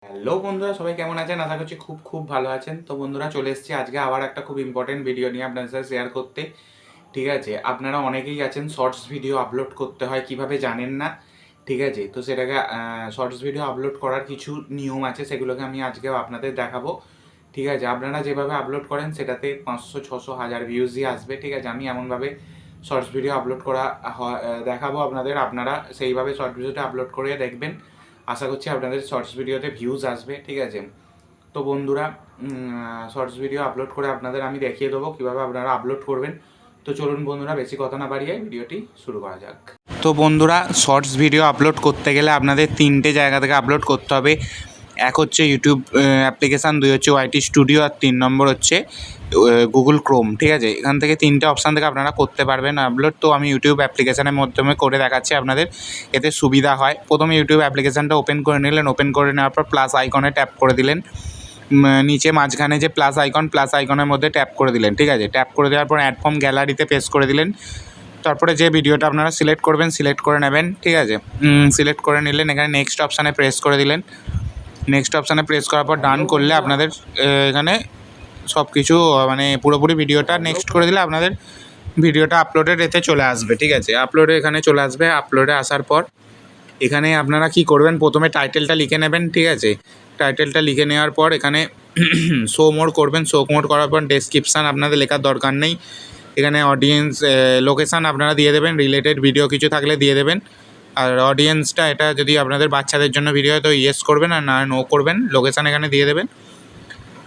Hello বন্ধুরা, সবাই কেমন আছেন? আশা করছি খুব খুব ভালো আছেন। তো বন্ধুরা, চলে এসেছি আজকে আবার একটা খুব ইম্পর্টেন্ট ভিডিও নিয়ে আপনাদের সাথে শেয়ার করতে। ঠিক আছে, আপনারা অনেকেই আছেন শর্টস ভিডিও আপলোড করতে হয় কিভাবে জানেন না। ঠিক আছে, তো সেটাকে শর্টস ভিডিও আপলোড করার কিছু নিয়ম আছে, সেগুলোকে আমি আজকেও আপনাদের দেখাবো। ঠিক আছে, আপনারা যেভাবে আপলোড করেন সেটাতে 500, 600, 1000 ভিউজই আসবে। ঠিক আছে, আমি এমনভাবে শর্টস ভিডিও আপলোড করা দেখাবো আপনাদের, আপনারা সেইভাবে শর্ট ভিডিওটা আপলোড করে দেখবেন। আশা করছি আপনাদের শর্টস ভিডিওতে ভিউজ আসবে। ঠিক আছে, তো বন্ধুরা, শর্টস ভিডিও আপলোড করে আপনাদের আমি দেখিয়ে দেবো কীভাবে আপনারা আপলোড করবেন। তো চলুন বন্ধুরা, বেশি কথা না বাড়িয়ে ভিডিওটি শুরু করা যাক। তো বন্ধুরা, শর্টস ভিডিও আপলোড করতে গেলে আপনাদের 3টে জায়গা থেকে আপলোড করতে হবে। এক হচ্ছে ইউটিউব অ্যাপ্লিকেশান, 2 হচ্ছে ওয়াইটি স্টুডিও, আর 3 নম্বর হচ্ছে গুগল ক্রোম। ঠিক আছে, এখান থেকে 3টে অপশান থেকে আপনারা করতে পারবেন আপলোড। তো আমি ইউটিউব অ্যাপ্লিকেশানের মাধ্যমে করে দেখাচ্ছি আপনাদের, এতে সুবিধা হয়। প্রথমে ইউটিউব অ্যাপ্লিকেশানটা ওপেন করে নিলেন, ওপেন করে নেওয়ার পর প্লাস আইকনে ট্যাপ করে দিলেন, নিচে মাঝখানে যে প্লাস আইকনের মধ্যে ট্যাপ করে দিলেন। ঠিক আছে, ট্যাপ করে দেওয়ার পর অ্যাড ফ্রম গ্যালারিতে পেস্ট করে দিলেন। তারপরে যে ভিডিওটা আপনারা সিলেক্ট করবেন সিলেক্ট করে নেবেন। ঠিক আছে, সিলেক্ট করে নিলেন, এখানে নেক্সট অপশানে প্রেস করে দিলেন। নেক্সট অপশানে প্রেস করার পর ডান করলে আপনাদের এখানে সব কিছু মানে পুরোপুরি ভিডিওটা নেক্সট করে দিলে আপনাদের ভিডিওটা আপলোডেড এতে চলে আসবে। ঠিক আছে, আপলোডে এখানে চলে আসবে। আপলোডে আসার পর এখানে আপনারা কি করবেন, প্রথমে টাইটেলটা লিখে নেবেন। ঠিক আছে, টাইটেলটা লিখে নেওয়ার পর এখানে শো মোর করবেন। শো মোর করার পর ডেসক্রিপশান আপনাদের লেখার দরকার নেই। এখানে অডিয়েন্স লোকেশান আপনারা দিয়ে দেবেন, রিলেটেড ভিডিও কিছু থাকলে দিয়ে দেবেন। আর অডিয়েন্সটা এটা যদি আপনাদের বাচ্চাদের জন্য ভিডিও হয় তো ইয়েস করবেন, আর না নো করবেন। লোকেশান এখানে দিয়ে দেবেন।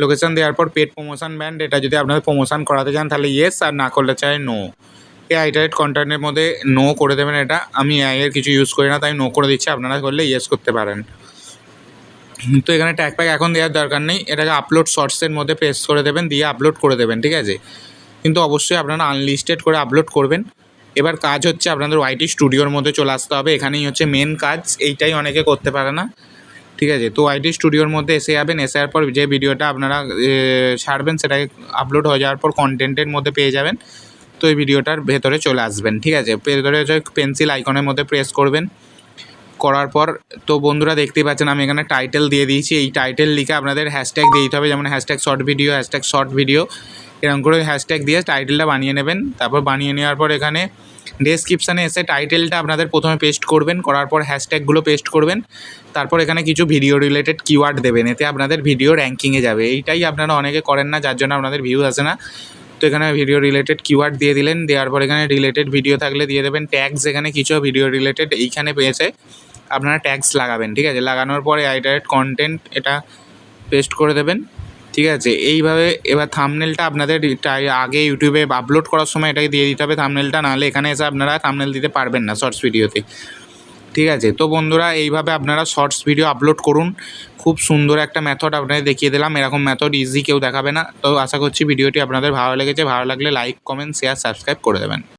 লোকেশান দেওয়ার পর পেড প্রমোশন ব্যান্ড, এটা যদি আপনাদের প্রমোশন করাতে চান তাহলে ইয়েস, আর না করলে চাই নো। এই ইটারেট কন্টেন্টের মধ্যে নো করে দেবেন। এটা আমি এর কিছু ইউজ করি না, তাই নো করে দিচ্ছি, আপনারা করলে ইয়েস করতে পারেন। তো এখানে ট্যাগ প্যাক এখন দেওয়ার দরকার নেই, এটাকে আপলোড শর্টসের মধ্যে প্রেস করে দেবেন, দিয়ে আপলোড করে দেবেন। ঠিক আছে, কিন্তু অবশ্যই আপনারা আনলিস্টেড করে আপলোড করবেন। এবার কাজ হচ্ছে আপনাদের ওয়াইটি স্টুডিওর মধ্যে চলে আসতে হবে, এখানেই হচ্ছে মেন কাজ, এইটাই অনেকে করতে পারে না। ঠিক আছে, তো ওয়াইটি স্টুডিওর মধ্যে এসে যাবেন। এসে যাওয়ার পর যে ভিডিওটা আপনারা ছাড়বেন সেটাকে আপলোড হয়ে যাওয়ার পর কন্টেন্টের মধ্যে পেয়ে যাবেন। তো এই ভিডিওটার ভেতরে চলে আসবেন। ঠিক আছে, ভেতরে হচ্ছে পেন্সিল আইকনের মধ্যে প্রেস করবেন। করার পর তো বন্ধুরা দেখতেই পাচ্ছেন আমি এখানে টাইটেল দিয়ে দিয়েছি। এই টাইটেল লিখে আপনাদের হ্যাশট্যাগ দিয়ে দিতে হবে, যেমন হ্যাশট্যাগ শর্ট ভিডিও এরকম করে হ্যাশট্যাগ দিয়ে টাইটেলটা বানিয়ে নেবেন। তারপর বানিয়ে নেওয়ার পর এখানে ডেসক্রিপশানে এসে টাইটেলটা আপনাদের প্রথমে পেস্ট করবেন, করার পর হ্যাশট্যাগুলো পেস্ট করবেন। তারপর এখানে কিছু ভিডিও রিলেটেড কিওয়ার্ড দেবেন, এতে আপনাদের ভিডিও র্যাঙ্কিংয়ে যাবে। এইটাই আপনারা অনেকে করেন না, যার জন্য আপনাদের ভিউ আসে না। তো এখানে ভিডিও রিলেটেড কিওয়ার্ড দিয়ে দিলেন, দেওয়ার পর এখানে রিলেটেড ভিডিও থাকলে দিয়ে দেবেন। ট্যাগস এখানে কিছু ভিডিও রিলেটেড এইখানে পেয়েছে, আপনারা ট্যাগস লাগাবেন। ঠিক আছে, লাগানোর পরে আইটারেট কন্টেন্ট এটা পেস্ট করে দেবেন। ঠিক আছে, এইভাবে এবার থাম্বনেলটা আপনাদের আগে ইউটিউবে আপলোড করার সময় এটাকে দিয়ে দিতে হবে থাম্বনেলটা, নাহলে এখানে এসে আপনারা থাম্বনেল দিতে পারবেন না শর্টস ভিডিওতে। ঠিক আছে, তো বন্ধুরা এইভাবে আপনারা শর্টস ভিডিও আপলোড করুন। খুব সুন্দর একটা মেথড আপনাদের দেখিয়ে দিলাম, এরকম মেথড ইজি কেউ দেখাবে না। তো আশা করছি ভিডিওটি আপনাদের ভালো লেগেছে, ভালো লাগলে লাইক, কমেন্ট, শেয়ার, সাবস্ক্রাইব করে দেবেন।